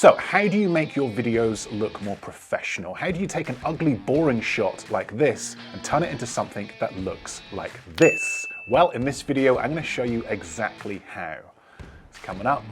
So how do you make your videos look more professional? How do you take an ugly, boring shot like this and turn it into something that looks like this? Well, in this video, I'm going to show you exactly how. It's coming up.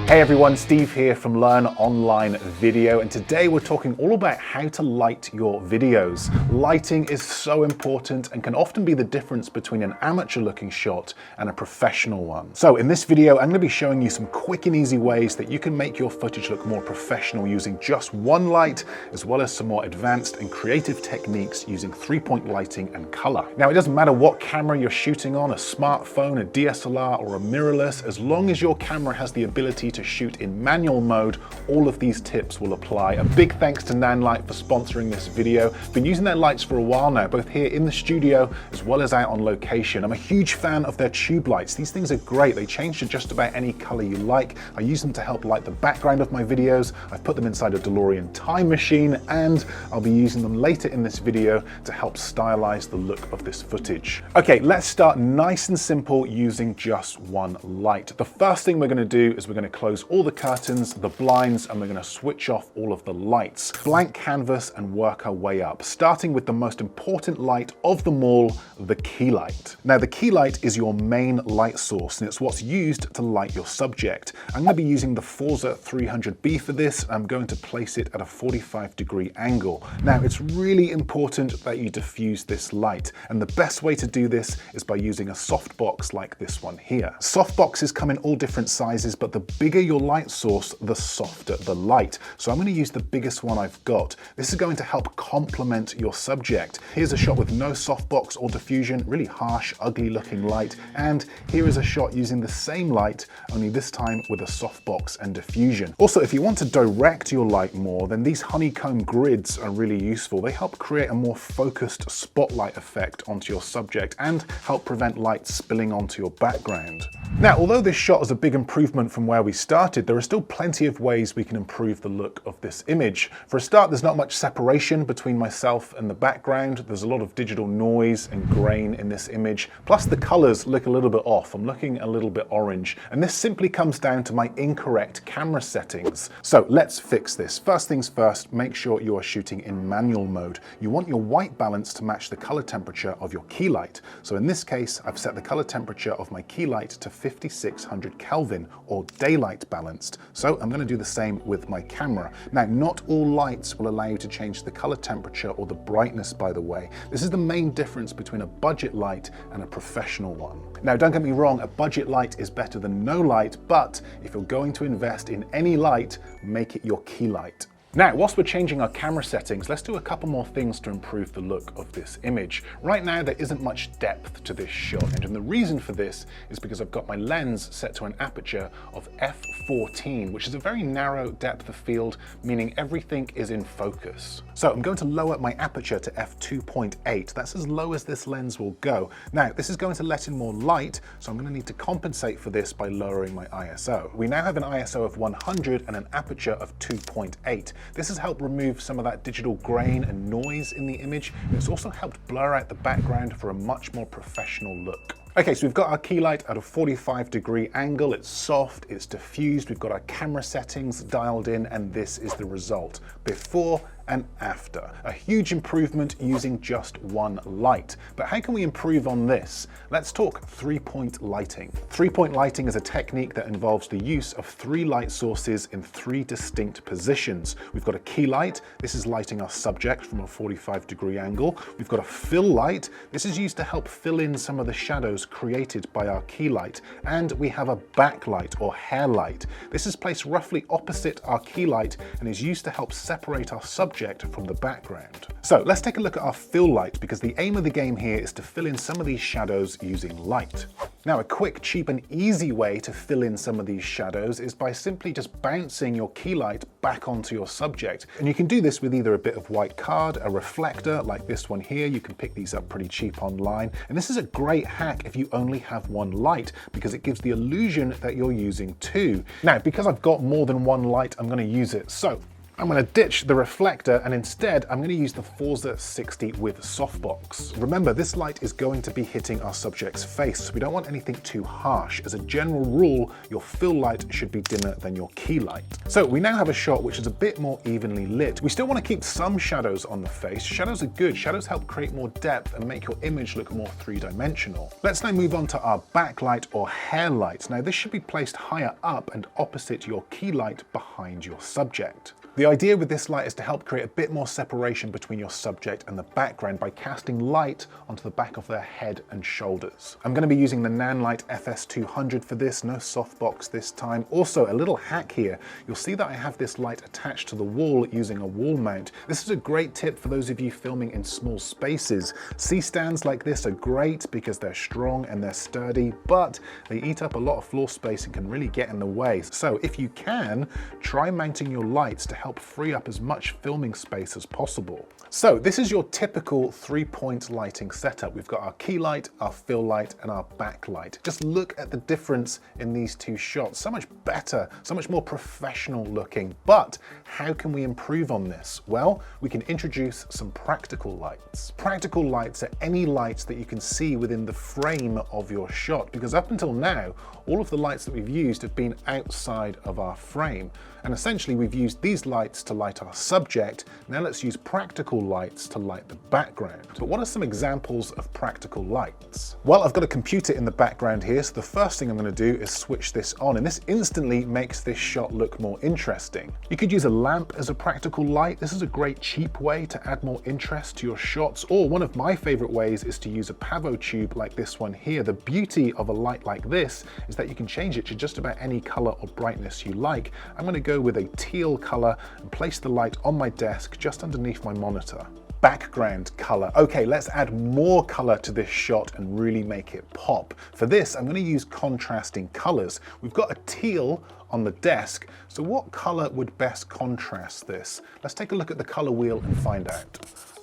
Hey everyone, Steve here from Learn Online Video, and today we're talking all about how to light your videos. Lighting is so important and can often be the difference between an amateur looking shot and a professional one. So in this video, I'm going to be showing you some quick and easy ways that you can make your footage look more professional using just one light, as well as some more advanced and creative techniques using 3-point lighting and color. Now, it doesn't matter what camera you're shooting on, a smartphone, a DSLR, or a mirrorless, as long as your camera has the ability to shoot in manual mode, all of these tips will apply. A big thanks to Nanlite for sponsoring this video. Been using their lights for a while now, both here in the studio as well as out on location. I'm a huge fan of their tube lights. These things are great. They change to just about any color you like. I use them to help light the background of my videos. I've put them inside a DeLorean time machine, and I'll be using them later in this video to help stylize the look of this footage. Okay, let's start nice and simple using just one light. The first thing we're going to do is we're going to close all the curtains, the blinds, and we're going to switch off all of the lights. Blank canvas and work our way up, starting with the most important light of them all, the key light. Now, the key light is your main light source, and it's what's used to light your subject. I'm going to be using the Forza 300B for this. I'm going to place it at a 45-degree angle. Now, it's really important that you diffuse this light, and the best way to do this is by using a softbox like this one here. Softboxes come in all different sizes, but the bigger your light source, the softer the light. So I'm going to use the biggest one I've got. This is going to help complement your subject. Here's a shot with no softbox or diffusion, really harsh, ugly looking light. And here is a shot using the same light, only this time with a softbox and diffusion. Also, if you want to direct your light more, then these honeycomb grids are really useful. They help create a more focused spotlight effect onto your subject and help prevent light spilling onto your background. Now, although this shot is a big improvement from where we started, there are still plenty of ways we can improve the look of this image. For a start, there's not much separation between myself and the background. There's a lot of digital noise and grain in this image. Plus, the colors look a little bit off. I'm looking a little bit orange. And this simply comes down to my incorrect camera settings. So let's fix this. First things first, make sure you are shooting in manual mode. You want your white balance to match the color temperature of your key light. So in this case, I've set the color temperature of my key light to 5600 Kelvin, or daylight balanced. So I'm going to do the same with my camera. Now, not all lights will allow you to change the color temperature or the brightness, by the way. This is the main difference between a budget light and a professional one. Now, don't get me wrong, a budget light is better than no light, but if you're going to invest in any light, make it your key light. Now, whilst we're changing our camera settings, let's do a couple more things to improve the look of this image. Right now, there isn't much depth to this shot, and the reason for this is because I've got my lens set to an aperture of f14, which is a very narrow depth of field, meaning everything is in focus. So I'm going to lower my aperture to f2.8. That's as low as this lens will go. Now, this is going to let in more light, so I'm going to need to compensate for this by lowering my ISO. We now have an ISO of 100 and an aperture of 2.8. This has helped remove some of that digital grain and noise in the image. It's also helped blur out the background for a much more professional look. Okay, so we've got our key light at a 45-degree angle. It's soft, it's diffused, we've got our camera settings dialed in, and this is the result. Before and after. A huge improvement using just one light. But how can we improve on this? Let's talk 3-point lighting. 3-point lighting is a technique that involves the use of 3 light sources in 3 distinct positions. We've got a key light. This is lighting our subject from a 45-degree angle. We've got a fill light. This is used to help fill in some of the shadows created by our key light. And we have a backlight or hair light. This is placed roughly opposite our key light and is used to help separate our subject from the background. So let's take a look at our fill light, because the aim of the game here is to fill in some of these shadows using light. Now, a quick, cheap and easy way to fill in some of these shadows is by simply just bouncing your key light back onto your subject. And you can do this with either a bit of white card, a reflector like this one here. You can pick these up pretty cheap online. And this is a great hack if you only have one light, because it gives the illusion that you're using two. Now, because I've got more than one light, I'm going to use it. So I'm going to ditch the reflector and instead I'm going to use the Forza 60 with softbox. Remember, this light is going to be hitting our subject's face, so we don't want anything too harsh. As a general rule, your fill light should be dimmer than your key light. So we now have a shot which is a bit more evenly lit. We still want to keep some shadows on the face. Shadows are good. Shadows help create more depth and make your image look more three-dimensional. Let's now move on to our backlight or hair light. Now this should be placed higher up and opposite your key light behind your subject. The idea with this light is to help create a bit more separation between your subject and the background by casting light onto the back of their head and shoulders. I'm going to be using the Nanlite FS200 for this, no softbox this time. Also, a little hack here, you'll see that I have this light attached to the wall using a wall mount. This is a great tip for those of you filming in small spaces. C-stands like this are great because they're strong and they're sturdy, but they eat up a lot of floor space and can really get in the way. So if you can, try mounting your lights to help free up as much filming space as possible. So this is your typical 3-point lighting setup. We've got our key light, our fill light, and our backlight. Just look at the difference in these two shots. So much better, so much more professional looking. But how can we improve on this? Well, we can introduce some practical lights. Practical lights are any lights that you can see within the frame of your shot, because up until now, all of the lights that we've used have been outside of our frame. And essentially we've used these lights to light our subject. Now let's use practical lights to light the background. But what are some examples of practical lights? Well, I've got a computer in the background here, so the first thing I'm going to do is switch this on, and this instantly makes this shot look more interesting. You could use a lamp as a practical light. This is a great cheap way to add more interest to your shots, or one of my favorite ways is to use a Pavo tube like this one here. The beauty of a light like this is that you can change it to just about any color or brightness you like. I'm going to go with a teal color and place the light on my desk just underneath my monitor. Background color. Okay, let's add more color to this shot and really make it pop. For this, I'm going to use contrasting colors. We've got a teal on the desk, so what color would best contrast this? Let's take a look at the color wheel and find out.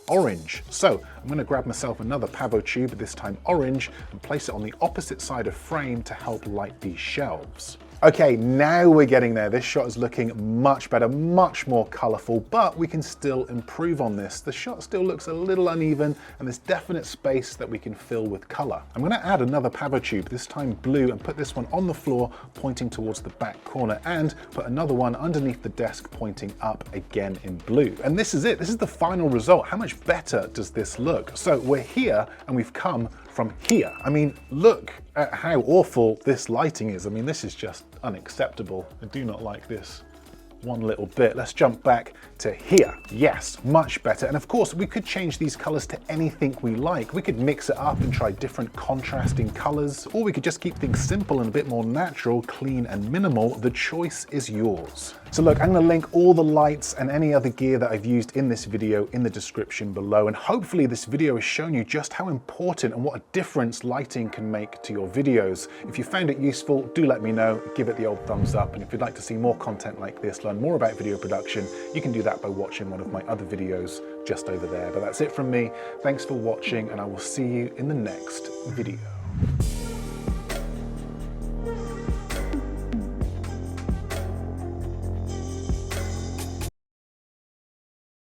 Orange. So I'm going to grab myself another Pavo tube, this time orange, and place it on the opposite side of frame to help light these shelves. Okay, now we're getting there. This shot is looking much better, much more colorful, but we can still improve on this. The shot still looks a little uneven, and there's definite space that we can fill with color. I'm going to add another Pavo tube, this time blue, and put this one on the floor pointing towards the back corner, and put another one underneath the desk pointing up again in blue. And this is it. This is the final result. How much better does this look? So we're here and we've come from here. I mean, look at how awful this lighting is. I mean, this is just unacceptable. I do not like this one little bit. Let's jump back to here. Yes, much better. And of course, we could change these colors to anything we like. We could mix it up and try different contrasting colors, or we could just keep things simple and a bit more natural, clean and minimal. The choice is yours. So look, I'm going to link all the lights and any other gear that I've used in this video in the description below. And hopefully this video has shown you just how important and what a difference lighting can make to your videos. If you found it useful, do let me know, give it the old thumbs up. And if you'd like to see more content like this, learn more about video production, you can do that by watching one of my other videos just over there. But that's it from me. Thanks for watching, and I will see you in the next video.